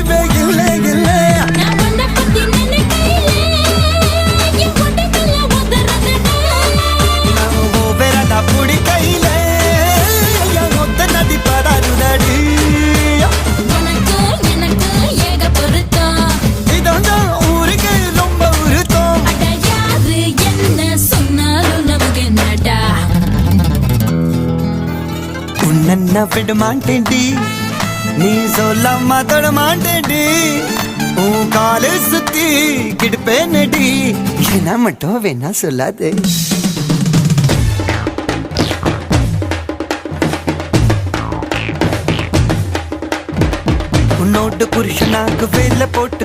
முடிவே இல்லை இல்லை புடி கையில மொத்த நதி படாருதடி இதான் ஊருக்கு ரொம்ப உருத்தம் உன்ன விட மாட்டேன்டி நீ சொல்லாம தொட மாட்டேன்டி உன் காலு சுத்தி கிடுப்பேனடி என்ன மட்டும் வேணா சொல்லாது உன்னோட்டு புருஷனாக்கு வேலை போட்டு